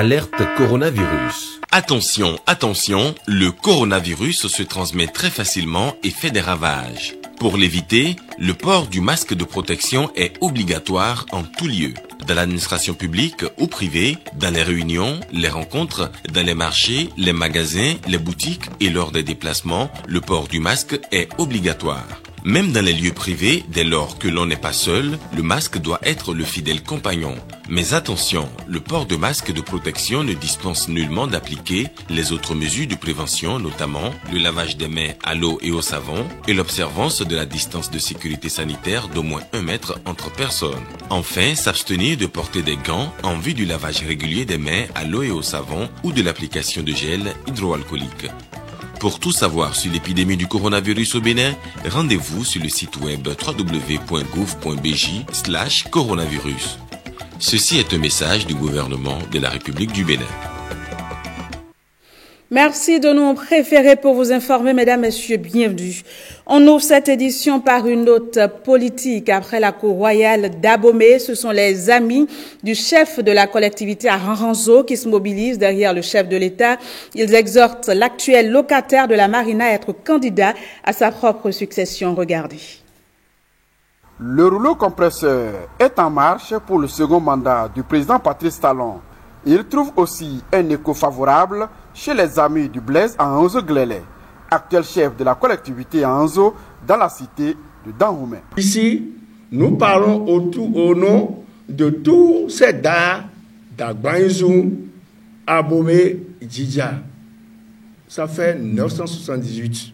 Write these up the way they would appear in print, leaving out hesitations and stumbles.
Alerte coronavirus. Attention, attention, le coronavirus se transmet très facilement et fait des ravages. Pour l'éviter, le port du masque de protection est obligatoire en tout lieu. Dans l'administration publique ou privée, dans les réunions, les rencontres, dans les marchés, les magasins, les boutiques et lors des déplacements, le port du masque est obligatoire. Même dans les lieux privés, dès lors que l'on n'est pas seul, le masque doit être le fidèle compagnon. Mais attention, le port de masque de protection ne dispense nullement d'appliquer les autres mesures de prévention, notamment le lavage des mains à l'eau et au savon et l'observance de la distance de sécurité sanitaire d'au moins 1 mètre entre personnes. Enfin, s'abstenir de porter des gants en vue du lavage régulier des mains à l'eau et au savon ou de l'application de gel hydroalcoolique. Pour tout savoir sur l'épidémie du coronavirus au Bénin, rendez-vous sur le site web www.gouv.bj/coronavirus. Ceci est un message du gouvernement de la République du Bénin. Merci de nous préférer pour vous informer, mesdames, messieurs, bienvenue. On ouvre cette édition par une note politique. Après la cour royale d'Abomey, ce sont les amis du chef de la collectivité à Ranranzo qui se mobilisent derrière le chef de l'État. Ils exhortent l'actuel locataire de la marina à être candidat à sa propre succession. Regardez. Le rouleau compresseur est en marche pour le second mandat du président Patrice Talon. Il trouve aussi un écho favorable chez les amis du Blaise à Anzo-Glélé, actuel chef de la collectivité à Anzo dans la cité de Dahomey. Ici, nous parlons au nom de tous ces DA d'Agbanzoum, Abomey, Djidja. Ça fait 978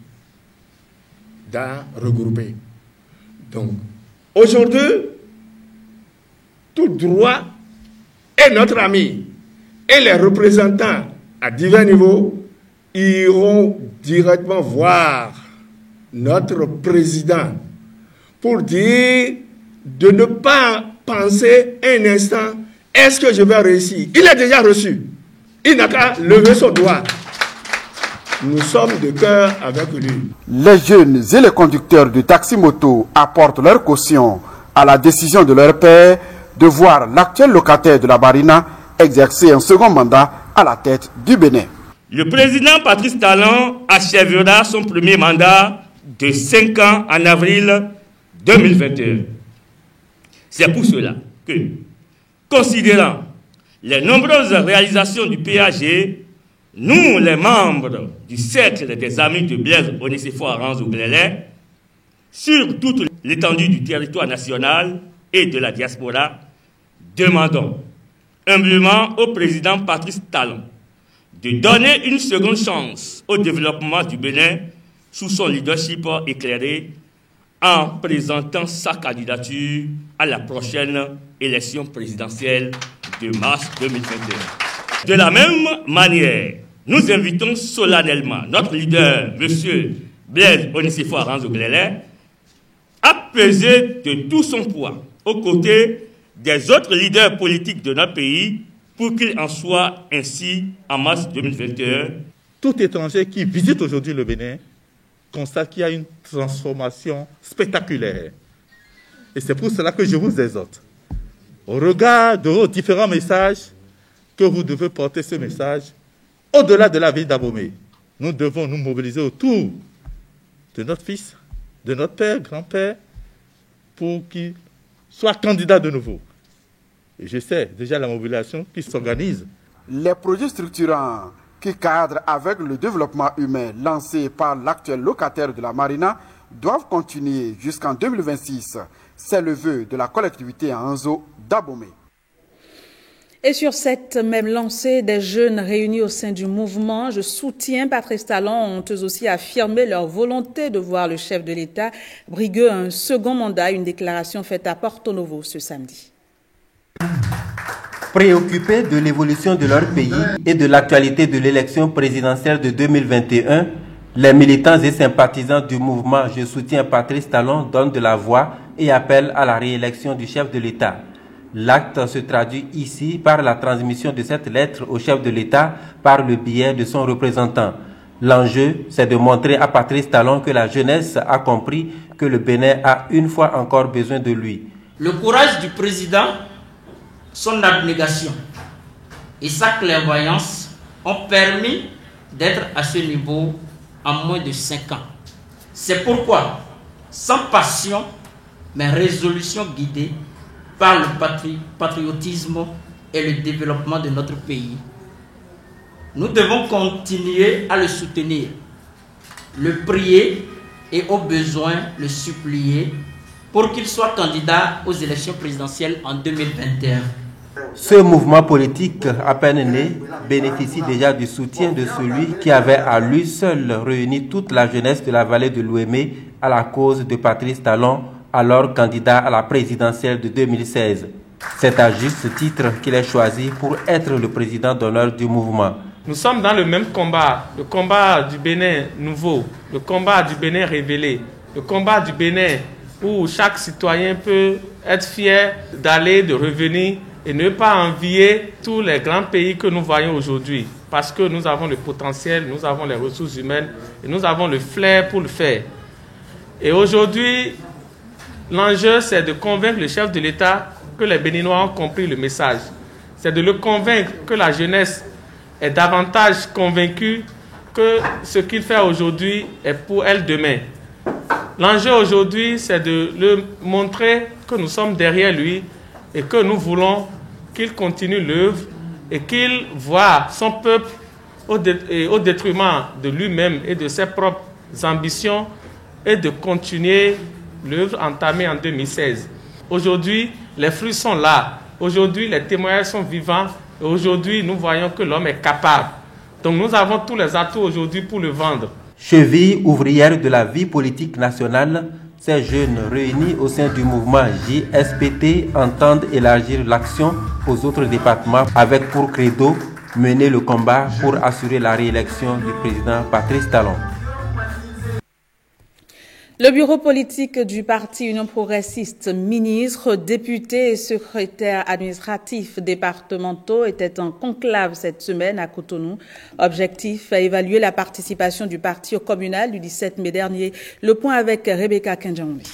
DA regroupés. Donc, aujourd'hui, tout droit est notre ami. Et les représentants à divers niveaux iront directement voir notre président pour dire de ne pas penser un instant, est-ce que je vais réussir? Il est déjà reçu. Il n'a qu'à lever son doigt. Nous sommes de cœur avec lui. Les jeunes et les conducteurs de taxi-moto apportent leur caution à la décision de leur père de voir l'actuel locataire de la marina exercer un second mandat à la tête du Bénin. Le président Patrice Talon achèvera son premier mandat de 5 ans en avril 2021. C'est pour cela que, considérant les nombreuses réalisations du PAG, nous, les membres du cercle des amis de Blaise Onicéphore Ranzo-Glélé, sur toute l'étendue du territoire national et de la diaspora, demandons humblement au président Patrice Talon de donner une seconde chance au développement du Bénin sous son leadership éclairé en présentant sa candidature à la prochaine élection présidentielle de mars 2021. De la même manière, nous invitons solennellement notre leader, M. Blaise Onicéphore Ranzo-Glélé, à peser de tout son poids aux côtés des autres leaders politiques de notre pays pour qu'il en soit ainsi en mars 2021. Tout étranger qui visite aujourd'hui le Bénin constate qu'il y a une transformation spectaculaire. Et c'est pour cela que je vous exhorte, au regard de vos différents messages, que vous devez porter ce message au-delà de la ville d'Abomey. Nous devons nous mobiliser autour de notre fils, de notre père, grand-père, pour qu'il soit candidat de nouveau. Et je sais déjà la mobilisation qui s'organise. Les projets structurants qui cadrent avec le développement humain lancé par l'actuel locataire de la marina doivent continuer jusqu'en 2026. C'est le vœu de la collectivité à Anzo d'Abomey. Et sur cette même lancée, des jeunes réunis au sein du mouvement Je soutiens Patrice Talon ont eux aussi affirmé leur volonté de voir le chef de l'État briguer un second mandat, une déclaration faite à Porto Novo ce samedi. Préoccupés de l'évolution de leur pays et de l'actualité de l'élection présidentielle de 2021, les militants et sympathisants du mouvement Je soutiens Patrice Talon donnent de la voix et appellent à la réélection du chef de l'État. L'acte se traduit ici par la transmission de cette lettre au chef de l'État par le biais de son représentant. L'enjeu, c'est de montrer à Patrice Talon que la jeunesse a compris que le Bénin a une fois encore besoin de lui. Le courage du président, son abnégation, et sa clairvoyance ont permis d'être à ce niveau en moins de 5 ans. C'est pourquoi, sans passion, mais résolution guidée par le patriotisme et le développement de notre pays, nous devons continuer à le soutenir, le prier et au besoin le supplier pour qu'il soit candidat aux élections présidentielles en 2021. Ce mouvement politique à peine né bénéficie déjà du soutien de celui qui avait à lui seul réuni toute la jeunesse de la vallée de l'Ouémé à la cause de Patrice Talon, alors candidat à la présidentielle de 2016. C'est à juste titre qu'il est choisi pour être le président d'honneur du mouvement. Nous sommes dans le même combat, le combat du Bénin nouveau, le combat du Bénin révélé, le combat du Bénin où chaque citoyen peut être fier d'aller, de revenir et ne pas envier tous les grands pays que nous voyons aujourd'hui. Parce que nous avons le potentiel, nous avons les ressources humaines et nous avons le flair pour le faire. Et aujourd'hui, l'enjeu, c'est de convaincre le chef de l'État que les Béninois ont compris le message. C'est de le convaincre que la jeunesse est davantage convaincue que ce qu'il fait aujourd'hui est pour elle demain. L'enjeu aujourd'hui, c'est de le montrer que nous sommes derrière lui et que nous voulons qu'il continue l'œuvre et qu'il voie son peuple au détriment de lui-même et de ses propres ambitions et de continuer l'œuvre entamée en 2016. Aujourd'hui, les fruits sont là. Aujourd'hui, les témoignages sont vivants. Et aujourd'hui, nous voyons que l'homme est capable. Donc nous avons tous les atouts aujourd'hui pour le vendre. Cheville ouvrière de la vie politique nationale, ces jeunes réunis au sein du mouvement JSPT entendent élargir l'action aux autres départements avec pour credo mener le combat pour assurer la réélection du président Patrice Talon. Le bureau politique du parti Union progressiste, ministres, députés et secrétaires administratifs départementaux étaient en conclave cette semaine à Cotonou. Objectif, évaluer la participation du parti au communal du 17 mai dernier. Le point avec Rebecca Kenjambi.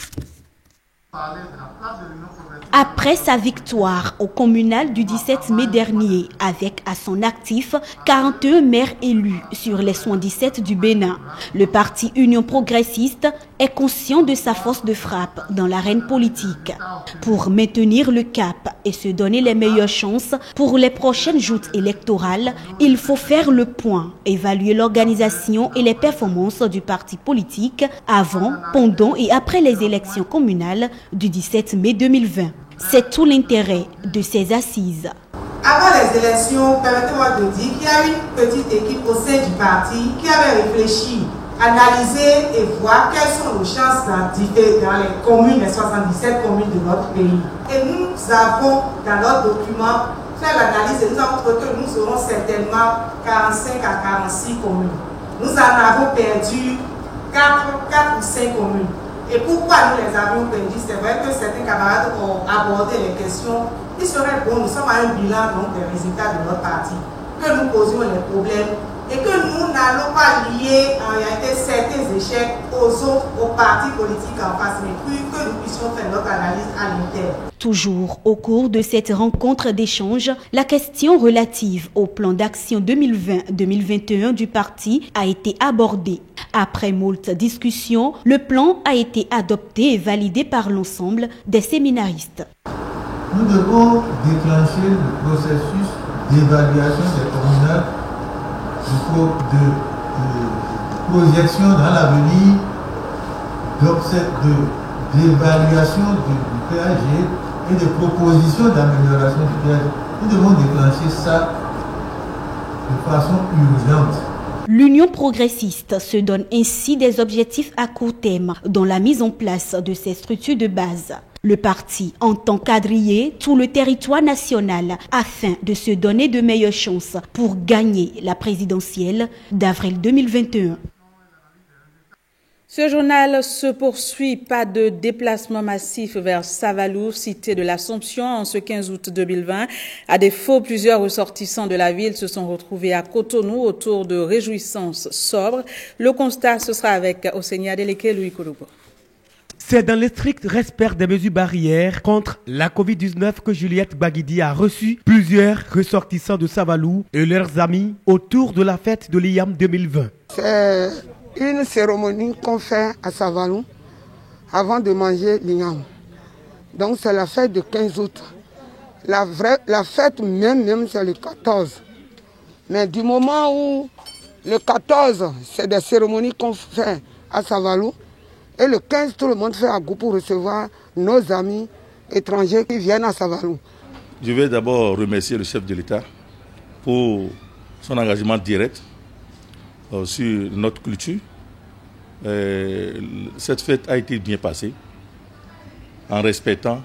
Après sa victoire au communal du 17 mai dernier, avec à son actif 41 maires élus sur les 77 du Bénin, le parti Union progressiste est conscient de sa force de frappe dans l'arène politique. Pour maintenir le cap et se donner les meilleures chances pour les prochaines joutes électorales, il faut faire le point, évaluer l'organisation et les performances du parti politique avant, pendant et après les élections communales du 17 mai 2020. C'est tout l'intérêt de ces assises. Avant les élections, permettez-moi de dire qu'il y a une petite équipe au sein du parti qui avait réfléchi, analysé et voir quelles sont nos chances dans les communes, les 77 communes de notre pays. Et nous avons, dans notre document, fait l'analyse et nous avons trouvé que nous aurons certainement 45 à 46 communes. Nous en avons perdu 4 ou 5 communes. Et pourquoi nous les avions perdu? C'est vrai que certains camarades ont abordé les questions. Il serait bon, nous sommes à un bilan donc, des résultats de notre parti, que nous posions les problèmes et que nous n'allons pas lier en réalité certains échecs aux partis politiques en face, mais que nous puissions faire notre analyse à l'interne. Toujours au cours de cette rencontre d'échange, la question relative au plan d'action 2020-2021 du parti a été abordée. Après moult discussions, le plan a été adopté et validé par l'ensemble des séminaristes. Nous devons déclencher le processus d'évaluation des communales, de projection dans l'avenir, d'évaluation du PAG et de propositions d'amélioration du PAG. Nous devons déclencher ça de façon urgente. L'Union progressiste se donne ainsi des objectifs à court terme dans la mise en place de ces structures de base. Le parti entend quadriller tout le territoire national afin de se donner de meilleures chances pour gagner la présidentielle d'avril 2021. Ce journal se poursuit. Pas de déplacement massif vers Savalou, cité de l'Assomption, en ce 15 août 2020. À défaut, plusieurs ressortissants de la ville se sont retrouvés à Cotonou autour de réjouissances sobres. Le constat, ce sera avec Osenia Deleke Louis Kolobo. C'est dans le strict respect des mesures barrières contre la Covid-19 que Juliette Baguidi a reçu plusieurs ressortissants de Savalou et leurs amis autour de la fête de l'IAM 2020. C'est une cérémonie qu'on fait à Savalou avant de manger l'IAM. Donc c'est la fête du 15 août. La fête même c'est le 14. Mais du moment où le 14, c'est des cérémonies qu'on fait à Savalou, et le 15, tout le monde fait un goût pour recevoir nos amis étrangers qui viennent à Savalou. Je vais d'abord remercier le chef de l'État pour son engagement direct sur notre culture. Cette fête a été bien passée en respectant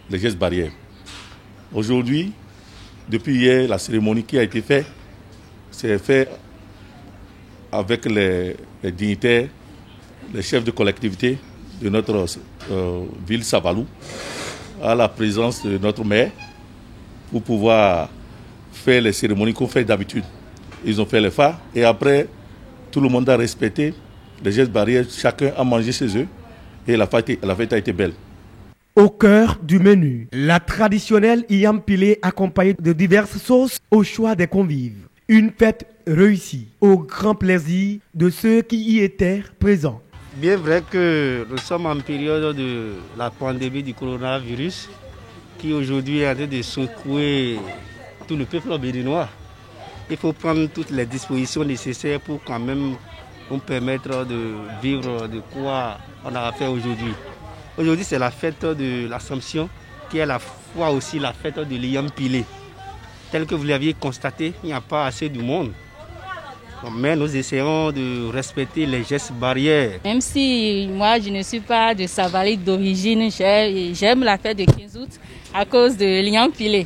les gestes barrières. Aujourd'hui, depuis hier, la cérémonie qui a été faite, c'est fait avec les dignitaires, les chefs de collectivité de notre ville Savalou, à la présence de notre maire, pour pouvoir faire les cérémonies qu'on fait d'habitude. Ils ont fait les phares et après, tout le monde a respecté les gestes barrières, chacun a mangé chez eux et la fête a été belle. Au cœur du menu, la traditionnelle IAM pilée accompagnée de diverses sauces au choix des convives. Une fête réussie au grand plaisir de ceux qui y étaient présents. Bien vrai que nous sommes en période de la pandémie du coronavirus qui aujourd'hui est en train de secouer tout le peuple béninois. Il faut prendre toutes les dispositions nécessaires pour quand même nous permettre de vivre de quoi on a fait aujourd'hui. Aujourd'hui c'est la fête de l'Assomption qui est à la fois aussi la fête de l'IAM pilé. Tel que vous l'aviez constaté, il n'y a pas assez de monde. Mais nous essayons de respecter les gestes barrières. Même si moi je ne suis pas de Savalou d'origine, j'aime la fête de 15 août à cause de l'IAM pilé.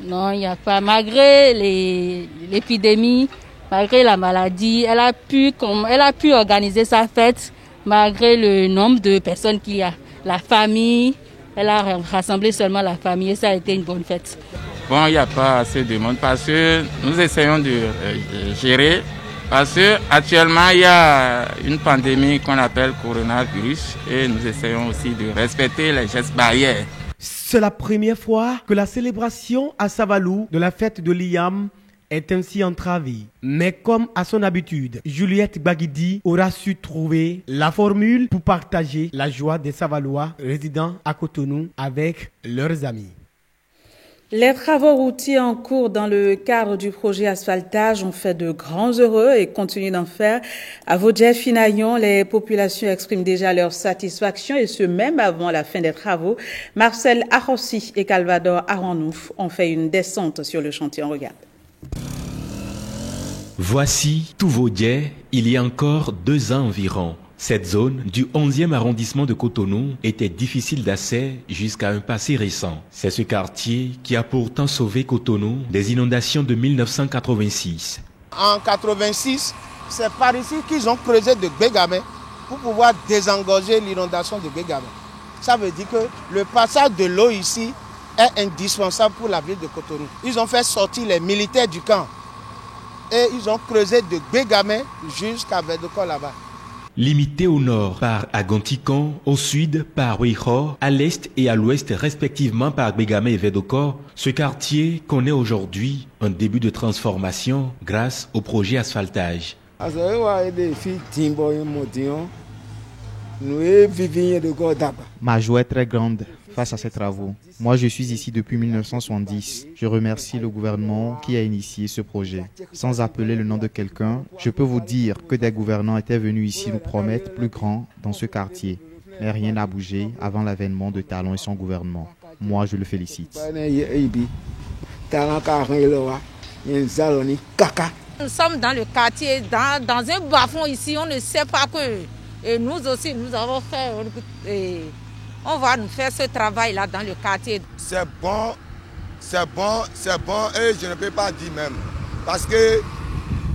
Non, il n'y a pas. Malgré l'épidémie, malgré la maladie, elle a pu organiser sa fête malgré le nombre de personnes qu'il y a. La famille, elle a rassemblé seulement la famille et ça a été une bonne fête. Bon, il n'y a pas assez de monde parce que nous essayons de gérer. Parce qu'actuellement, il y a une pandémie qu'on appelle coronavirus et nous essayons aussi de respecter les gestes barrières. C'est la première fois que la célébration à Savalou de la fête de l'IAM est ainsi entravée. Mais comme à son habitude, Juliette Baguidi aura su trouver la formule pour partager la joie des Savalois résidant à Cotonou avec leurs amis. Les travaux routiers en cours dans le cadre du projet asphaltage ont fait de grands heureux et continuent d'en faire. À Vaudjey-Finaillon, les populations expriment déjà leur satisfaction et ce même avant la fin des travaux. Marcel Arossi et Calvador Aranouf ont fait une descente sur le chantier. On regarde. Voici tout Vaudjey, il y a encore 2 ans environ. Cette zone du 11e arrondissement de Cotonou était difficile d'accès jusqu'à un passé récent. C'est ce quartier qui a pourtant sauvé Cotonou des inondations de 1986. En 1986, c'est par ici qu'ils ont creusé de Bégamé pour pouvoir désengorger l'inondation de Bégamé. Ça veut dire que le passage de l'eau ici est indispensable pour la ville de Cotonou. Ils ont fait sortir les militaires du camp et ils ont creusé de Bégamé jusqu'à Verdocor là-bas. Limité au nord par Agonticon, au sud par Ouiho, à l'est et à l'ouest respectivement par Bégamé et Verdocor, ce quartier connaît aujourd'hui un début de transformation grâce au projet asphaltage. Ma joie est très grande face à ces travaux. Moi, je suis ici depuis 1970. Je remercie le gouvernement qui a initié ce projet. Sans appeler le nom de quelqu'un, je peux vous dire que des gouvernants étaient venus ici nous promettre plus grand dans ce quartier. Mais rien n'a bougé avant l'avènement de Talon et son gouvernement. Moi, je le félicite. Nous sommes dans le quartier, dans un bas-fond ici, on ne sait pas que... Et nous aussi, nous avons fait... on va nous faire ce travail-là dans le quartier. C'est bon et je ne peux pas dire même. Parce que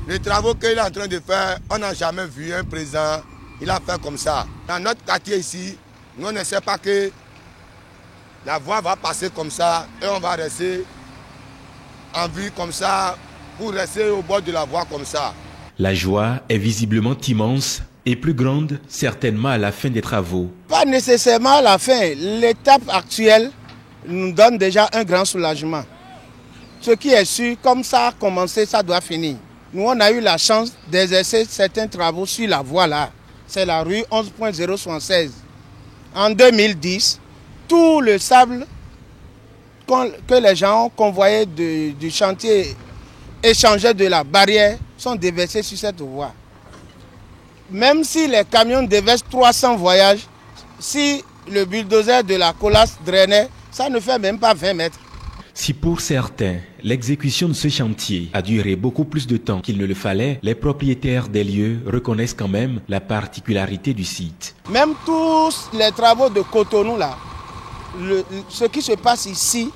les travaux qu'il est en train de faire, on n'a jamais vu un président, il a fait comme ça. Dans notre quartier ici, nous ne savons pas que la voie va passer comme ça et on va rester en vie comme ça pour rester au bord de la voie comme ça. La joie est visiblement immense et plus grande certainement à la fin des travaux. Pas nécessairement à la fin. L'étape actuelle nous donne déjà un grand soulagement. Ce qui est sûr, comme ça a commencé, ça doit finir. Nous, on a eu la chance d'exercer certains travaux sur la voie là. C'est la rue 11.076. En 2010, tout le sable que les gens ont convoyé du chantier échangé de la barrière sont déversés sur cette voie. Même si les camions déversent 300 voyages, si le bulldozer de la Colas drainait, ça ne fait même pas 20 mètres. Si pour certains, l'exécution de ce chantier a duré beaucoup plus de temps qu'il ne le fallait, les propriétaires des lieux reconnaissent quand même la particularité du site. Même tous les travaux de Cotonou là, ce qui se passe ici,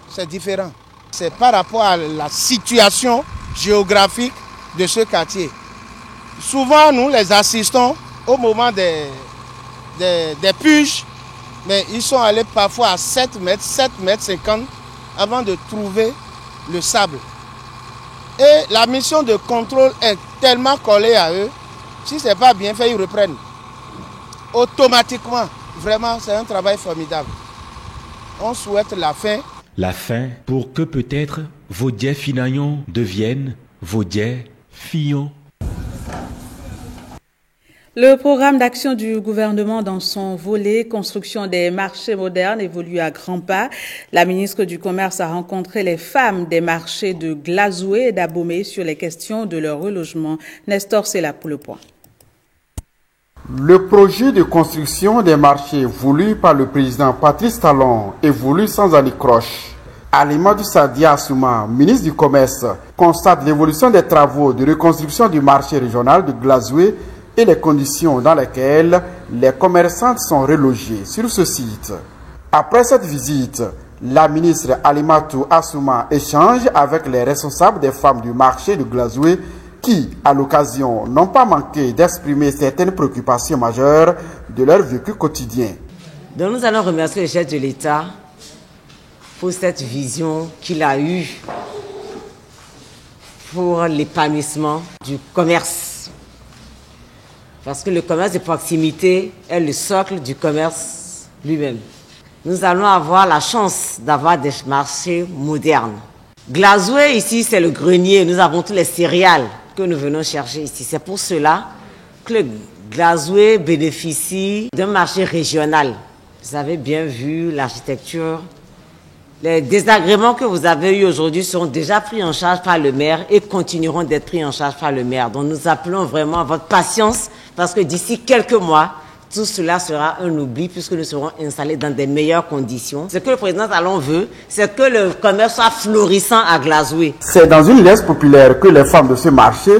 c'est différent. C'est par rapport à la situation géographique de ce quartier. Souvent, nous les assistons au moment des puges, mais ils sont allés parfois à 7 mètres 50 avant de trouver le sable. Et la mission de contrôle est tellement collée à eux, si ce n'est pas bien fait, ils reprennent. Automatiquement, vraiment, c'est un travail formidable. On souhaite la fin. La fin pour que peut-être Vaudier Finayon devienne Vaudier Fillon. Le programme d'action du gouvernement dans son volet construction des marchés modernes évolue à grands pas. La ministre du Commerce a rencontré les femmes des marchés de Glazoué et d'Abomey sur les questions de leur relogement. Nestor, c'est là pour le point. Le projet de construction des marchés voulu par le président Patrice Talon évolue sans anicroche. Alimadou Sadia Assouma, ministre du Commerce, constate l'évolution des travaux de reconstruction du marché régional de Glazoué et les conditions dans lesquelles les commerçantes sont relogées sur ce site. Après cette visite, la ministre Alimadou Assouma échange avec les responsables des femmes du marché de Glazoué qui, à l'occasion, n'ont pas manqué d'exprimer certaines préoccupations majeures de leur vécu quotidien. Donc nous allons remercier le chef de l'État pour cette vision qu'il a eue pour l'épanouissement du commerce. Parce que le commerce de proximité est le socle du commerce lui-même. Nous allons avoir la chance d'avoir des marchés modernes. Glazoué, ici, c'est le grenier. Nous avons tous les céréales que nous venons chercher ici. C'est pour cela que le Glazoué bénéficie d'un marché régional. Vous avez bien vu l'architecture. Les désagréments que vous avez eus aujourd'hui seront déjà pris en charge par le maire et continueront d'être pris en charge par le maire. Donc nous appelons vraiment à votre patience parce que d'ici quelques mois, tout cela sera un oubli puisque nous serons installés dans des meilleures conditions. Ce que le président Talon veut, c'est que le commerce soit florissant à Glazoué. C'est dans une liesse populaire que les femmes de ce marché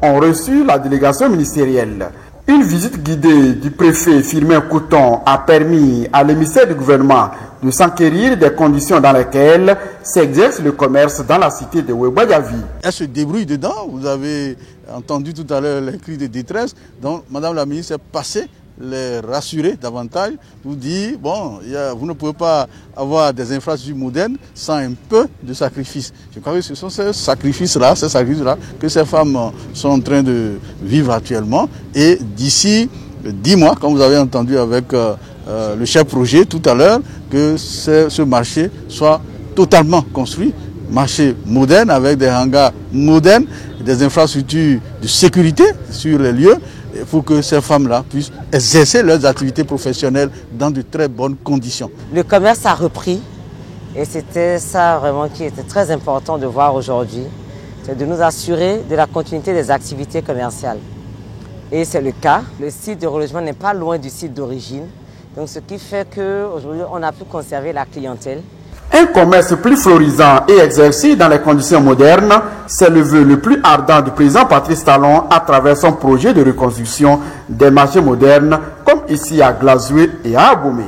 ont reçu la délégation ministérielle. Une visite guidée du préfet Firmin Couton a permis à l'émissaire du gouvernement de s'enquérir des conditions dans lesquelles s'exerce le commerce dans la cité de Ouébouadiavi. Elle se débrouille dedans. Vous avez entendu tout à l'heure les cris de détresse. Donc, Madame la ministre est passée les rassurer davantage, vous dire, bon, vous ne pouvez pas avoir des infrastructures modernes sans un peu de sacrifice. Je crois que ce sont ces sacrifices-là que ces femmes sont en train de vivre actuellement. Et d'ici 10 mois, comme vous avez entendu avec le chef projet tout à l'heure, que ce marché soit totalement construit, marché moderne avec des hangars modernes, des infrastructures de sécurité sur les lieux, pour que ces femmes-là puissent exercer leurs activités professionnelles dans de très bonnes conditions. Le commerce a repris et c'était ça vraiment qui était très important de voir aujourd'hui, c'est de nous assurer de la continuité des activités commerciales. Et c'est le cas. Le site de relogement n'est pas loin du site d'origine, donc ce qui fait qu'aujourd'hui on a pu conserver la clientèle. Un commerce plus florisant et exercé dans les conditions modernes, c'est le vœu le plus ardent du président Patrice Talon à travers son projet de reconstruction des marchés modernes, comme ici à Glazoué et à Abomey.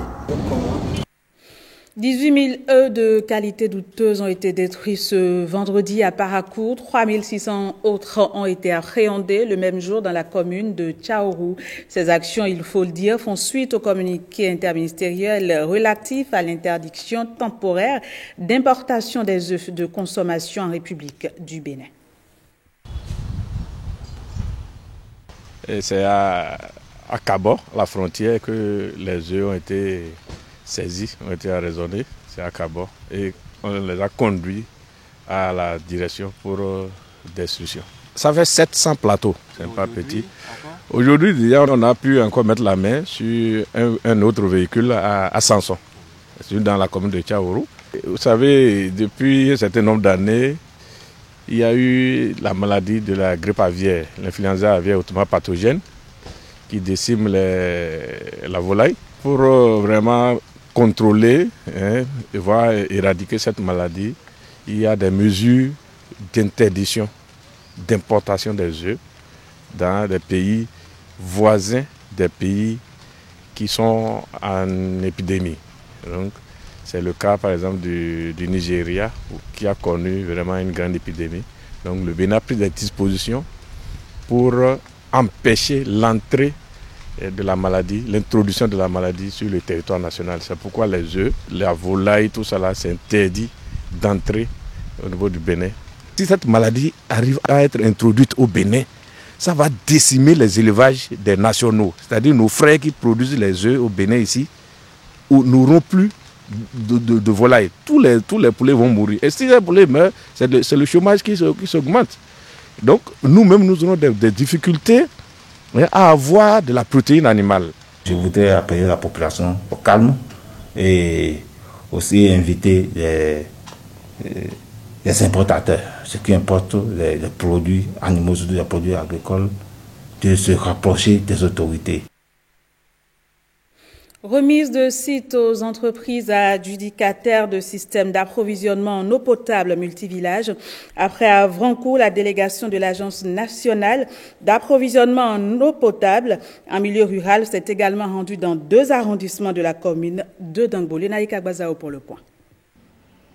18 000 œufs de qualité douteuse ont été détruits ce vendredi à Paracourt. 3 600 autres ont été appréhendés le même jour dans la commune de Tchaourou. Ces actions, il faut le dire, font suite au communiqué interministériel relatif à l'interdiction temporaire d'importation des œufs de consommation en République du Bénin. Et c'est à Kabor, la frontière, que les œufs ont été saisis, ont été arraisonnés. C'est à Kabor. Et on les a conduits à la direction pour destruction. Ça fait 700 plateaux, c'est pas petit. Aujourd'hui, déjà, on a pu encore mettre la main sur un autre véhicule à Sanson, dans la commune de Tchaourou. Vous savez, depuis un certain nombre d'années, il y a eu la maladie de la grippe aviaire, l'influenza aviaire hautement pathogène, qui décime la volaille. Pour vraiment contrôler et voir éradiquer cette maladie, il y a des mesures d'interdiction d'importation des œufs dans des pays voisins, des pays qui sont en épidémie. Donc, c'est le cas par exemple du Nigeria qui a connu vraiment une grande épidémie. Donc le Bénin a pris des dispositions pour empêcher l'entrée de la maladie, l'introduction de la maladie sur le territoire national. C'est pourquoi les œufs, la volaille, tout cela, c'est interdit d'entrer au niveau du Bénin. Si cette maladie arrive à être introduite au Bénin, ça va décimer les élevages des nationaux. C'est-à-dire nos frères qui produisent les œufs au Bénin ici, n'auront plus de volailles. Tous les poulets vont mourir. Et si les poulets meurent, c'est le chômage qui s'augmente. Donc nous-mêmes, nous aurons des difficultés à avoir de la protéine animale. Je voudrais appeler la population au calme et aussi inviter les importateurs, ceux qui importent les produits animaux, les produits agricoles, de se rapprocher des autorités. Remise de sites aux entreprises adjudicataires de systèmes d'approvisionnement en eau potable multivillage. Après Avrancourt, la délégation de l'Agence nationale d'approvisionnement en eau potable en milieu rural s'est également rendue dans 2 arrondissements de la commune de Dangbo. Lénaïka Gbazao pour le point.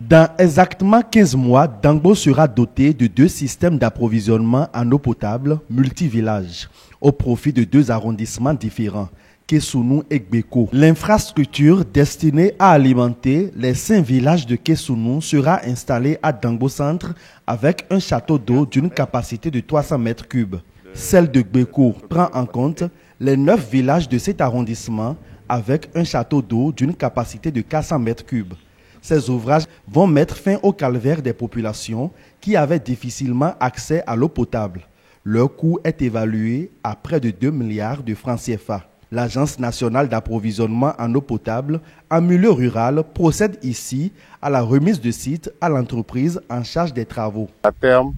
Dans exactement 15 mois, Dangbo sera doté de 2 systèmes d'approvisionnement en eau potable multivillage au profit de 2 arrondissements différents. Kessounou et Gbeko. L'infrastructure destinée à alimenter les 5 villages de Kessounou sera installée à Dangbo Centre avec un château d'eau d'une capacité de 300 mètres cubes. Celle de Gbeko prend en compte les 9 villages de cet arrondissement avec un château d'eau d'une capacité de 400 mètres cubes. Ces ouvrages vont mettre fin au calvaire des populations qui avaient difficilement accès à l'eau potable. Leur coût est évalué à près de 2 milliards de francs CFA. L'Agence nationale d'approvisionnement en eau potable en milieu rural procède ici à la remise de sites à l'entreprise en charge des travaux. À terme,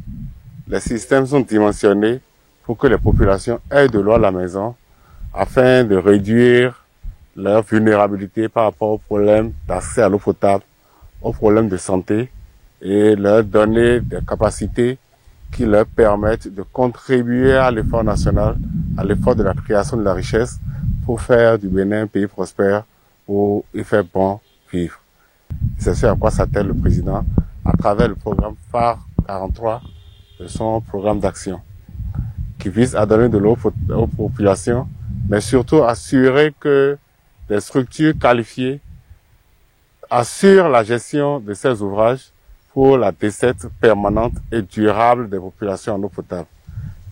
les systèmes sont dimensionnés pour que les populations aient de l'eau à la maison afin de réduire leur vulnérabilité par rapport aux problèmes d'accès à l'eau potable, aux problèmes de santé et leur donner des capacités qui leur permettent de contribuer à l'effort national, à l'effort de la création de la richesse pour faire du Bénin un pays prospère où il fait bon vivre. C'est ce à quoi s'attelle le président à travers le programme phare 43 de son programme d'action qui vise à donner de l'eau aux populations, mais surtout assurer que des structures qualifiées assurent la gestion de ces ouvrages pour la desserte permanente et durable des populations en eau potable.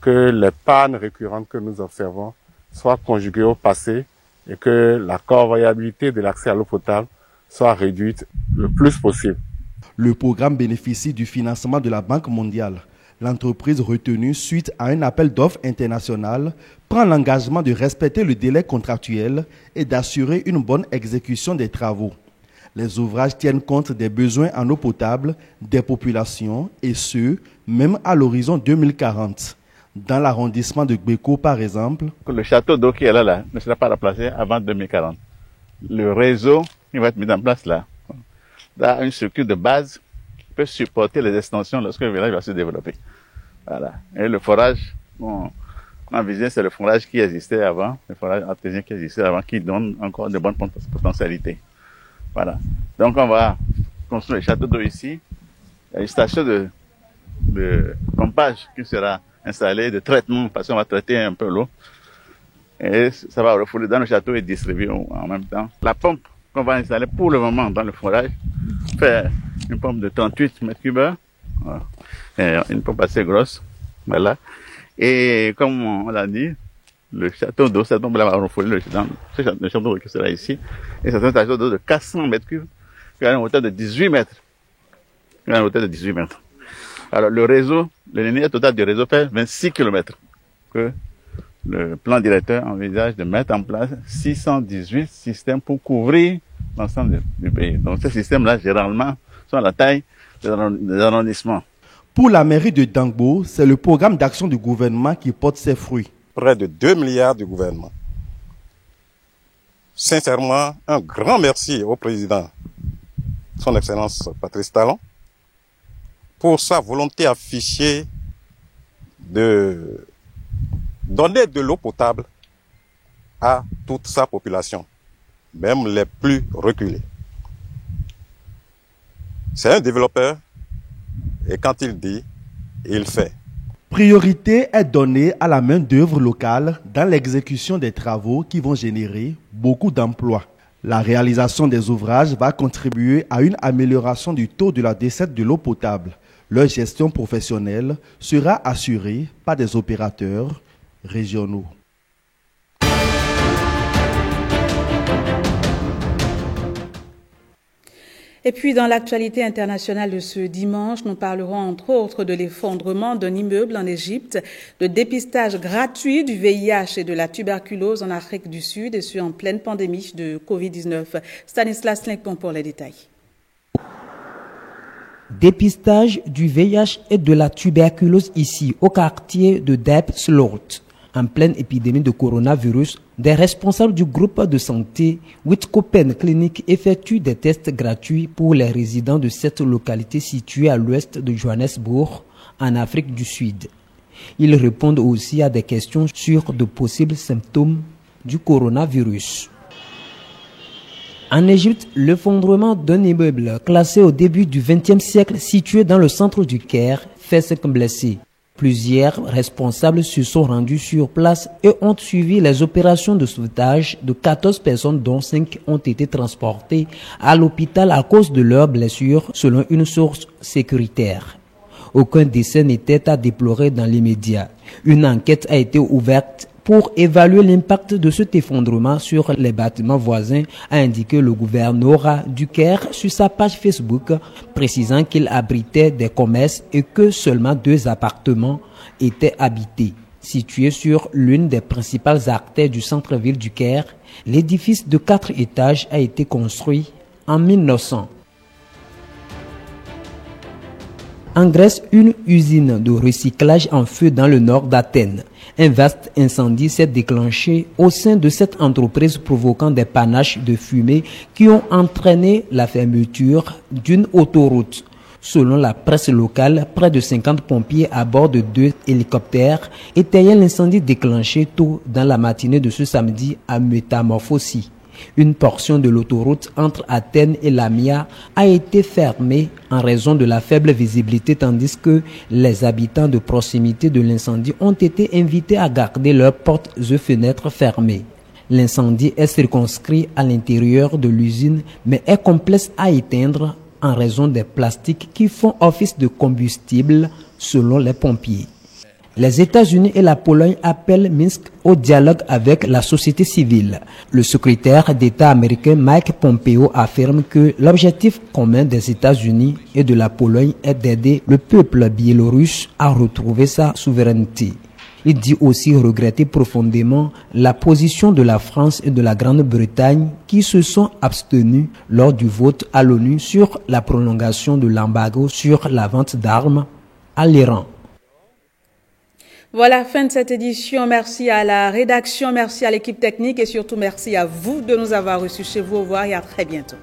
Que les pannes récurrentes que nous observons soient conjuguées au passé et que la convoyabilité de l'accès à l'eau potable soit réduite le plus possible. Le programme bénéficie du financement de la Banque mondiale. L'entreprise retenue suite à un appel d'offres international prend l'engagement de respecter le délai contractuel et d'assurer une bonne exécution des travaux. Les ouvrages tiennent compte des besoins en eau potable des populations et ce, même à l'horizon 2040. Dans l'arrondissement de Gbeko, par exemple, le château d'eau qui est là ne sera pas remplacé avant 2040. Le réseau qui va être mis en place là, a une structure de base qui peut supporter les extensions lorsque le village va se développer. Voilà. Et le forage, bon, en visée, c'est le forage qui existait avant, le forage artésien qui existait avant, qui donne encore de bonnes potentialités. Voilà. Donc on va construire le château d'eau ici. Il y a une station de pompage qui sera installée, de traitement, parce qu'on va traiter un peu l'eau. Et ça va refouler dans le château et distribuer en même temps. La pompe qu'on va installer pour le moment dans le forage fait une pompe de 38 mètres cubes. Voilà. Une pompe assez grosse. Voilà. Et comme on l'a dit, le château d'eau, c'est donc la Maronfolie, le château d'eau qui sera ici, et c'est un château d'eau de 400 mètres cubes, qui a une hauteur de 18 mètres. Alors le réseau, le linéaire total du réseau fait 26 km. Que le plan directeur envisage de mettre en place 618 systèmes pour couvrir l'ensemble du pays. Donc ces systèmes-là, généralement, sont à la taille des arrondissements. Pour la mairie de Dangbo, c'est le programme d'action du gouvernement qui porte ses fruits. Près de 2 milliards du gouvernement. Sincèrement, un grand merci au président, son Excellence Patrice Talon, pour sa volonté affichée de donner de l'eau potable à toute sa population, même les plus reculés. C'est un développeur et quand il dit, il fait. Priorité est donnée à la main-d'œuvre locale dans l'exécution des travaux qui vont générer beaucoup d'emplois. La réalisation des ouvrages va contribuer à une amélioration du taux de la desserte de l'eau potable. Leur gestion professionnelle sera assurée par des opérateurs régionaux. Et puis, dans l'actualité internationale de ce dimanche, nous parlerons entre autres de l'effondrement d'un immeuble en Égypte, de dépistage gratuit du VIH et de la tuberculose en Afrique du Sud et ce en pleine pandémie de Covid-19. Stanislas Lincon pour les détails. Dépistage du VIH et de la tuberculose ici, au quartier de Deb Sloot. En pleine épidémie de coronavirus, des responsables du groupe de santé Witkopen Clinic effectuent des tests gratuits pour les résidents de cette localité située à l'ouest de Johannesburg, en Afrique du Sud. Ils répondent aussi à des questions sur de possibles symptômes du coronavirus. En Égypte, l'effondrement d'un immeuble classé au début du XXe siècle situé dans le centre du Caire fait 5 blessés. Plusieurs responsables se sont rendus sur place et ont suivi les opérations de sauvetage de 14 personnes dont 5 ont été transportées à l'hôpital à cause de leurs blessures selon une source sécuritaire. Aucun décès n'était à déplorer dans l'immédiat. Une enquête a été ouverte pour évaluer l'impact de cet effondrement sur les bâtiments voisins, a indiqué le gouverneur du Caire sur sa page Facebook, précisant qu'il abritait des commerces et que seulement 2 appartements étaient habités. Situé sur l'une des principales artères du centre-ville du Caire, l'édifice de 4 étages a été construit en 1900. En Grèce, une usine de recyclage en feu dans le nord d'Athènes. Un vaste incendie s'est déclenché au sein de cette entreprise provoquant des panaches de fumée qui ont entraîné la fermeture d'une autoroute. Selon la presse locale, près de 50 pompiers à bord de 2 hélicoptères étayaient l'incendie déclenché tôt dans la matinée de ce samedi à Métamorphosie. Une portion de l'autoroute entre Athènes et Lamia a été fermée en raison de la faible visibilité tandis que les habitants de proximité de l'incendie ont été invités à garder leurs portes et fenêtres fermées. L'incendie est circonscrit à l'intérieur de l'usine mais est complexe à éteindre en raison des plastiques qui font office de combustible selon les pompiers. Les États-Unis et la Pologne appellent Minsk au dialogue avec la société civile. Le secrétaire d'État américain Mike Pompeo affirme que l'objectif commun des États-Unis et de la Pologne est d'aider le peuple biélorusse à retrouver sa souveraineté. Il dit aussi regretter profondément la position de la France et de la Grande-Bretagne qui se sont abstenus lors du vote à l'ONU sur la prolongation de l'embargo sur la vente d'armes à l'Iran. Voilà, fin de cette édition. Merci à la rédaction, merci à l'équipe technique et surtout merci à vous de nous avoir reçus chez vous. Au revoir et à très bientôt.